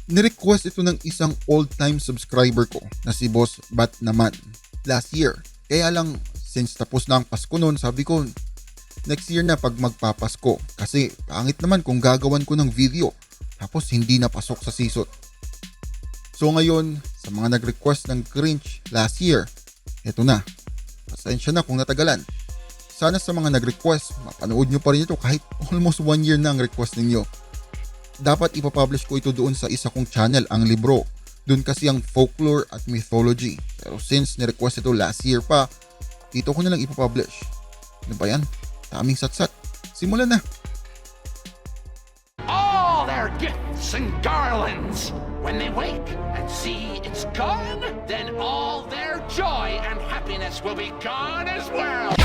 Nirequest ito ng isang all-time subscriber ko na si Boss Bat naman last year. Kaya lang, since tapos na ang Pasko noon, sabi ko, next year na pag magpapasko. Kasi pangit naman kung gagawan ko ng video tapos hindi napasok sa season. So ngayon, sa mga nag-request ng Grinch last year, eto na. Pasensya na kung natagalan. Sana sa mga nag-request, mapanood nyo pa rin ito kahit almost 1 year na ang request ninyo. Dapat ipapublish ko ito doon sa isa kong channel, ang libro. Doon kasi ang folklore at mythology. Pero since ni-request ito last year pa, dito ko na lang ipapublish. Ano ba yan? Daming satsat. Simulan na! All their gifts and garlands. When they wake and see it's gone, then all their joy and happiness will be gone as well.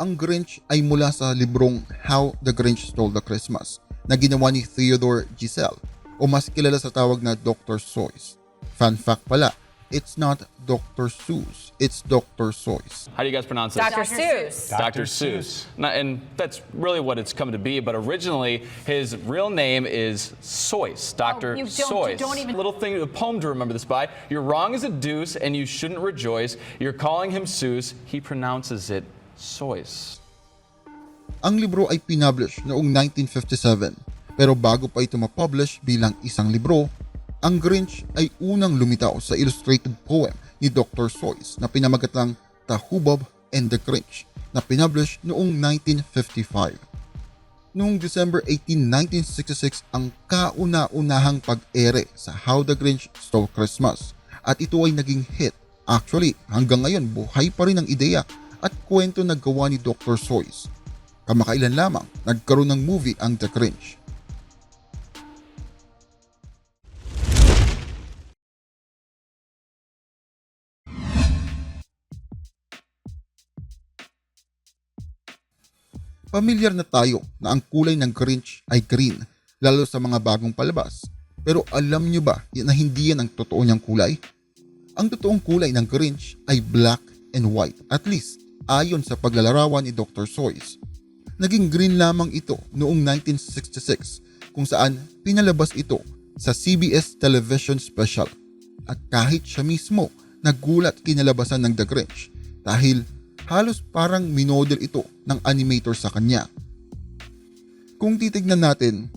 Ang Grinch ay mula sa librong How the Grinch Stole the Christmas na ginawa ni Theodore Giselle o mas kilala sa tawag na Dr. Seuss. Fun fact pala, it's not Dr. Seuss, it's Dr. Seuss. How do you guys pronounce it? Dr. Seuss. Dr. Seuss. And that's really what it's come to be, but originally his real name is Seuss, Dr. you Seuss. don't even- Little thing, a poem to remember this by. You're wrong as a deuce and you shouldn't rejoice. You're calling him Seuss, he pronounces it Seuss. Ang libro ay pinublish noong 1957, pero bago pa ito mapublish bilang isang libro, ang Grinch ay unang lumitaw sa illustrated poem ni Dr. Seuss na pinamagatang The Hubbub and the Grinch na pinublish noong 1955. Noong December 18, 1966 ang kauna-unahang pag-ere sa How the Grinch Stole Christmas at ito ay naging hit. Actually, hanggang ngayon buhay pa rin ang ideya at kwento na gawa ni Dr. Seuss. Kamakailan lamang, nagkaroon ng movie ang The Grinch. Pamilyar na tayo na ang kulay ng Grinch ay green, lalo sa mga bagong palabas. Pero alam nyo ba na hindi yan ang totoo niyang kulay? Ang totoong kulay ng Grinch ay black and white, at least ayon sa paglalarawan ni Dr. Seuss. Naging green lamang ito noong 1966 kung saan pinalabas ito sa CBS television special. At kahit siya mismo nagulat kinalabasan ng The Grinch dahil halos parang minodel ito ng animator sa kanya. Kung titignan natin,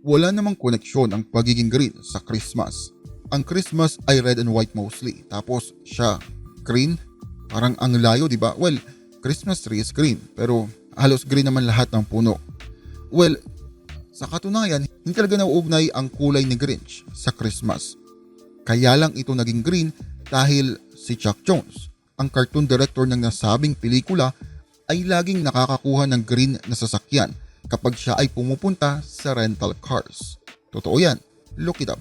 wala namang koneksyon ang pagiging green sa Christmas. Ang Christmas ay red and white mostly, tapos siya green. Parang ang layo, di ba? Well, Christmas tree is green, pero halos green naman lahat ng puno. Well, sa katunayan, hindi talaga nauugnay ang kulay ni Grinch sa Christmas. Kaya lang ito naging green dahil si Chuck Jones, ang cartoon director ng nasabing pelikula, ay laging nakakakuha ng green na sasakyan kapag siya ay pumupunta sa rental cars. Totoo yan. Look it up.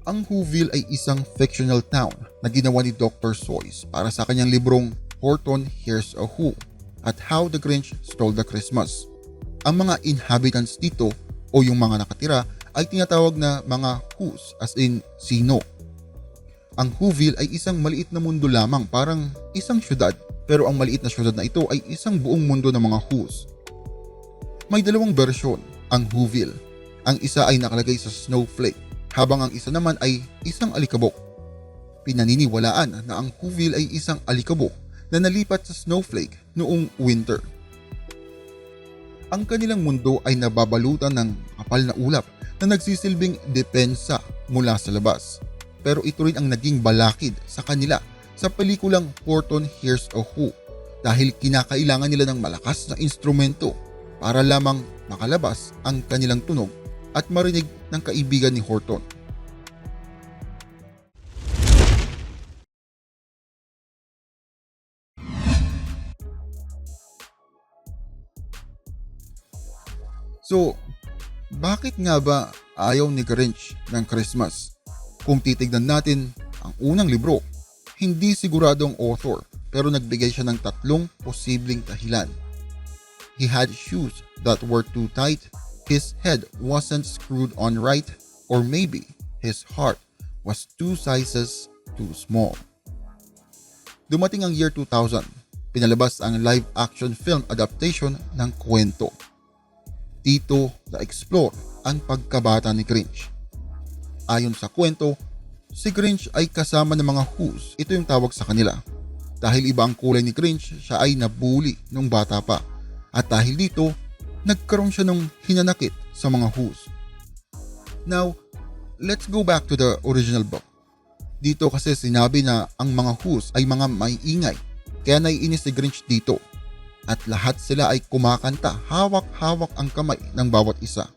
Ang Whoville ay isang fictional town na ginawa ni Dr. Seuss para sa kanyang librong Horton Hears a Who at How the Grinch Stole the Christmas. Ang mga inhabitants dito o yung mga nakatira ay tinatawag na mga Whos, as in sino. Ang Whoville ay isang maliit na mundo lamang, parang isang syudad, pero ang maliit na syudad na ito ay isang buong mundo ng mga Whos. May dalawang bersyon ang Whoville. Ang isa ay nakalagay sa snowflake, habang ang isa naman ay isang alikabok. Pinaniniwalaan na ang Whoville ay isang alikabok na nalipat sa snowflake noong winter. Ang kanilang mundo ay nababalutan ng kapal na ulap na nagsisilbing depensa mula sa labas. Pero ito rin ang naging balakid sa kanila sa pelikulang Horton Hears a Who dahil kinakailangan nila ng malakas na instrumento para lamang makalabas ang kanilang tunog at marinig ng kaibigan ni Horton. So, bakit nga ba ayaw ni Grinch ng Christmas? Kung titignan natin ang unang libro, Hindi sigurado ang author pero nagbigay siya ng 3 posibleng dahilan. He had shoes that were too tight, his head wasn't screwed on right, or maybe his heart was 2 sizes too small. Dumating ang year 2000, pinalabas ang live-action film adaptation ng kwento. Dito na-explore ang pagkabata ni Grinch. Ayon sa kwento, si Grinch ay kasama ng mga Who's, ito yung tawag sa kanila. Dahil iba ang kulay ni Grinch, siya ay nabully nung bata pa. At dahil dito, nagkaroon siya ng hinanakit sa mga Who's. Now, let's go back to the original book. Dito kasi sinabi na ang mga Who's ay mga maiingay, kaya naiinis si Grinch dito. At lahat sila ay kumakanta, hawak-hawak ang kamay ng bawat isa.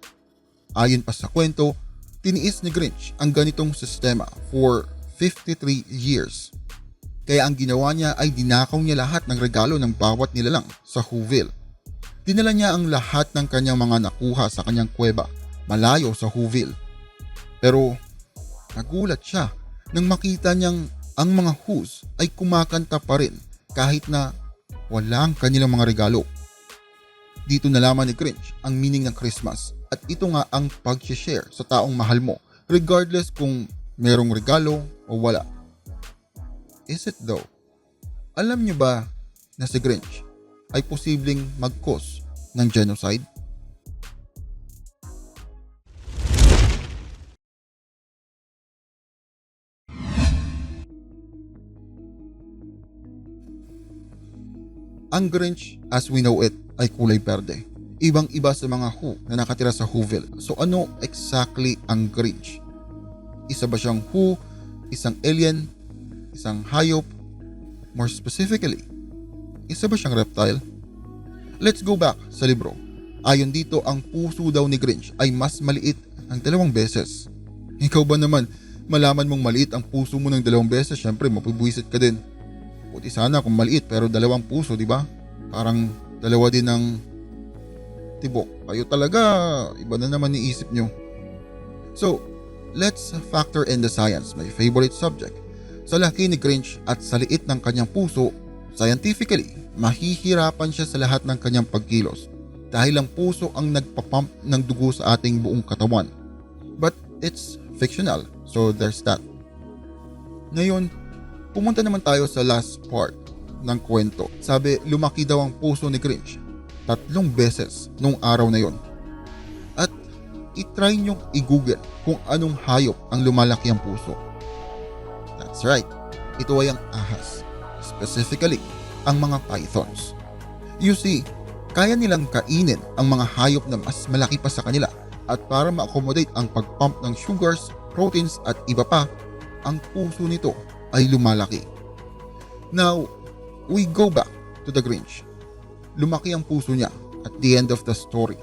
Ayon pa sa kwento, tiniis ni Grinch ang ganitong sistema for 53 years. Kaya ang ginawa niya ay dinakaw niya lahat ng regalo ng bawat nilalang sa Whoville. Dinala niya ang lahat ng kanyang mga nakuha sa kanyang kuweba, malayo sa Whoville. Pero nagulat siya nang makita niyang ang mga Who's ay kumakanta pa rin kahit na wala ang kanilang mga regalo. Dito nalaman ni Grinch ang meaning ng Christmas at ito nga ang pag-share sa taong mahal mo regardless kung merong regalo o wala. Is it though? Alam niyo ba na si Grinch ay posibleng mag-cause ng genocide? Ang Grinch, as we know it, ay kulay berde. Ibang-iba sa mga Who na nakatira sa Whoville. So ano exactly ang Grinch? Isa ba siyang Who? Isang alien? Isang hayop? More specifically, isa ba siyang reptile? Let's go back sa libro. Ayon dito, ang puso daw ni Grinch ay mas maliit ng 2 beses. Ikaw ba naman, malaman mong maliit ang puso mo ng 2 beses, syempre mapubwisit ka din. Buti sana kung maliit pero 2 puso, di ba? Parang 2 din ng tibok. Kayo talaga, iba na naman iisip nyo. So, let's factor in the science, my favorite subject. Sa laki ni Grinch at sa liit ng kanyang puso, scientifically, mahihirapan siya sa lahat ng kanyang pagkilos dahil ang puso ang nagpapump ng dugo sa ating buong katawan. But it's fictional, so there's that. Ngayon, pumunta naman tayo sa last part ng kwento. Sabi, lumaki daw ang puso ni Grinch 3 beses nung araw na yon. At itry nyo i-google kung anong hayop ang lumalaki ang puso. That's right, ito ay ang ahas. Specifically, ang mga pythons. You see, kaya nilang kainin ang mga hayop na mas malaki pa sa kanila at para ma-accommodate ang pag-pump ng sugars, proteins at iba pa, ang puso nito ay lumalaki. Now, we go back to the Grinch. Lumaki ang puso niya at the end of the story.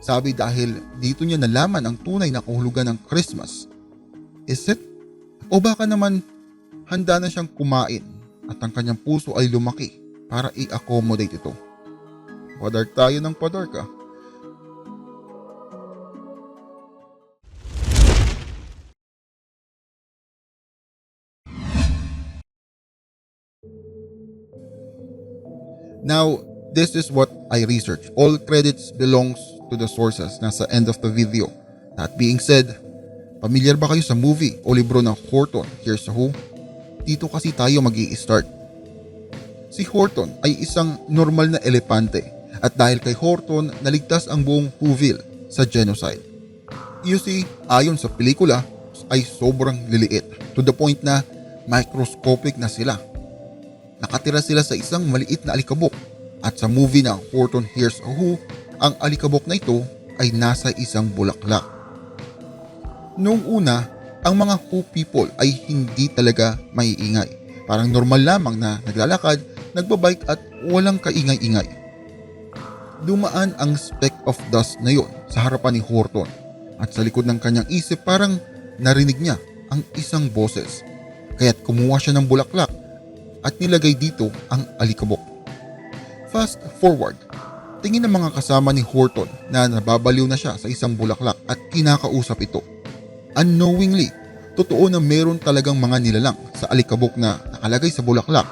Sabi dahil dito niya nalaman ang tunay na kahulugan ng Christmas. Is it? O baka naman handa na siyang kumain at ang kanyang puso ay lumaki para i-accommodate ito. Padar tayo ng padar ka. Now, this is what I researched. All credits belongs to the sources nasa end of the video. That being said, pamilyar ba kayo sa movie o libro ng Horton, Here's Who? Dito kasi tayo mag-i-start. Si Horton ay isang normal na elepante at dahil kay Horton, naligtas ang buong Whoville sa genocide. You see, ayon sa pelikula, ay sobrang liliit to the point na microscopic na sila. Nakatira sila sa isang maliit na alikabok at sa movie na Horton Hears a Who, ang alikabok na ito ay nasa isang bulaklak. Noong una, ang mga Who people ay hindi talaga maiingay. Parang normal lamang na naglalakad, nagbabike at walang kaingay-ingay. Dumaan ang speck of dust na yon sa harapan ni Horton at sa likod ng kanyang isip parang narinig niya ang isang boses. Kaya't kumuha siya ng bulaklak at nilagay dito ang alikabok. Fast forward, tingin ng mga kasama ni Horton na nababaliw na siya sa isang bulaklak at kinakausap ito. Unknowingly, totoo na meron talagang mga nilalang sa alikabok na nakalagay sa bulaklak.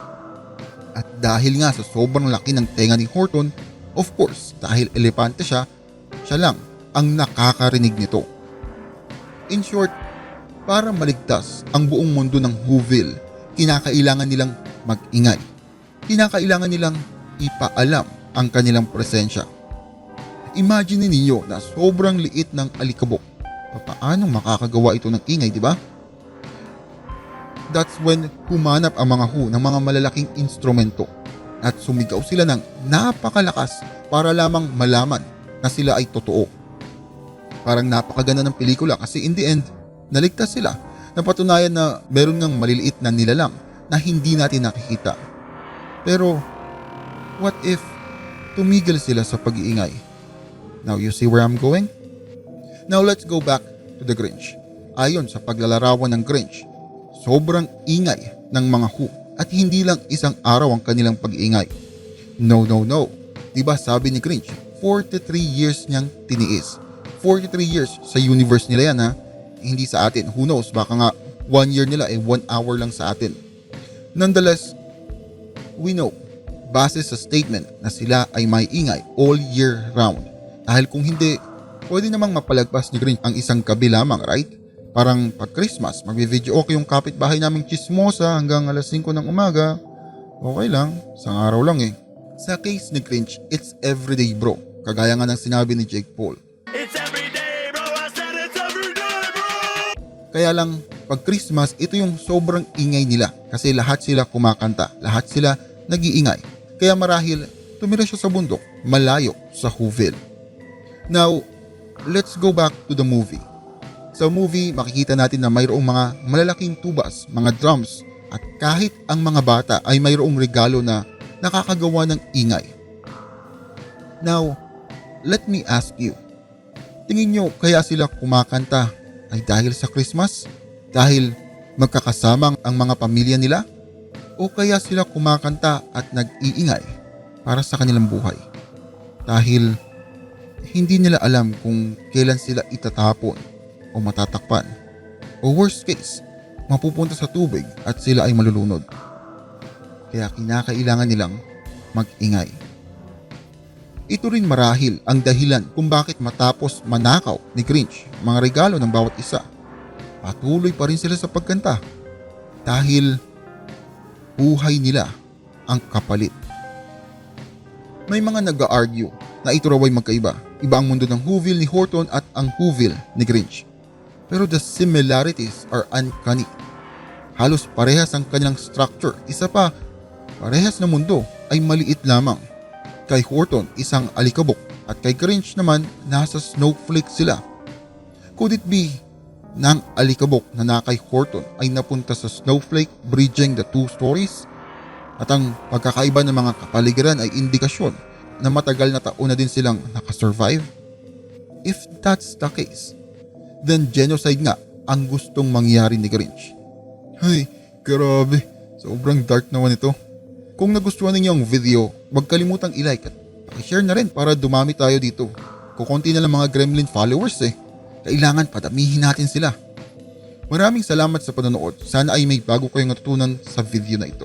At dahil nga sa sobrang laki ng tenga ni Horton, of course dahil elepante siya, siya lang ang nakakarinig nito. In short, para maligtas ang buong mundo ng Whoville, kinakailangan nilang mag-ingay. Kinakailangan nilang ipaalam ang kanilang presensya. Imagine ninyo na sobrang liit ng alikabok. Paano makakagawa ito ng ingay, di ba? That's when humanap ang mga Who ng mga malalaking instrumento at sumigaw sila ng napakalakas para lamang malaman na sila ay totoo. Parang napakaganda ng pelikula kasi in the end, naligtas sila. Napatunayan na meron ngang maliliit na nilalang na hindi natin nakikita. Pero, what if tumigil sila sa pag-iingay? Now you see where I'm going? Now let's go back to the Grinch. Ayon sa paglalarawan ng Grinch, sobrang ingay ng mga Who at hindi lang isang araw ang kanilang pag-iingay. No. Diba sabi ni Grinch, 43 years niyang tiniis. 43 years sa universe nila yan ha. Hindi sa atin. Who knows, baka nga 1 year nila 1 hour lang sa atin. Nonetheless, we know, base sa statement na sila ay may ingay all year round. Dahil kung hindi, pwede namang mapalagpas ni Grinch ang isang gabi lamang, right? Parang pag Christmas, magbe-video okay yung kapitbahay naming chismosa hanggang alas 5 ng umaga. Okay lang, isang araw lang eh. Sa case ni Grinch, it's everyday bro. Kagaya nga ng sinabi ni Jake Paul. It's everyday, bro. I said it's everyday, bro. Kaya lang, pag Christmas, ito yung sobrang ingay nila kasi lahat sila kumakanta, lahat sila nag-iingay. Kaya marahil, tumira siya sa bundok, malayo sa Whoville. Now, let's go back to the movie. Sa movie, makikita natin na mayroong mga malalaking tubas, mga drums, at kahit ang mga bata ay mayroong regalo na nakakagawa ng ingay. Now, let me ask you, tingin nyo kaya sila kumakanta ay dahil sa Christmas? Dahil magkakasama ang mga pamilya nila? O kaya sila kumakanta at nag-iingay para sa kanilang buhay? Dahil hindi nila alam kung kailan sila itatapon o matatakpan. O worst case, mapupunta sa tubig at sila ay malulunod. Kaya kinakailangan nilang mag-ingay. Ito rin marahil ang dahilan kung bakit matapos manakaw ni Grinch mga regalo ng bawat isa, patuloy pa rin sila sa pagkanta. Dahil buhay nila ang kapalit. May mga nag-argue na ito raw ay magkaiba. Iba ang mundo ng Whoville ni Horton at ang Whoville ni Grinch. Pero the similarities are uncanny. Halos parehas ang kanilang structure. Isa pa, parehas na mundo ay maliit lamang. Kay Horton, isang alikabok at kay Grinch naman, nasa snowflake sila. Could it be na ang alikabok na kay Horton ay napunta sa snowflake, bridging the two stories? At ang pagkakaiba ng mga kapaligiran ay indikasyon na matagal na taon na din silang nakasurvive? If that's the case, then genocide nga ang gustong mangyari ni Grinch. Ay, grabe. Sobrang dark naman ito. Kung nagustuhan ninyo ang video, huwag kalimutang i-like at pakishare na rin para dumami tayo dito. Kukunti na lang mga gremlin followers eh. Kailangan padamihin natin sila. Maraming salamat sa panonood. Sana ay may bago kayong natutunan sa video na ito.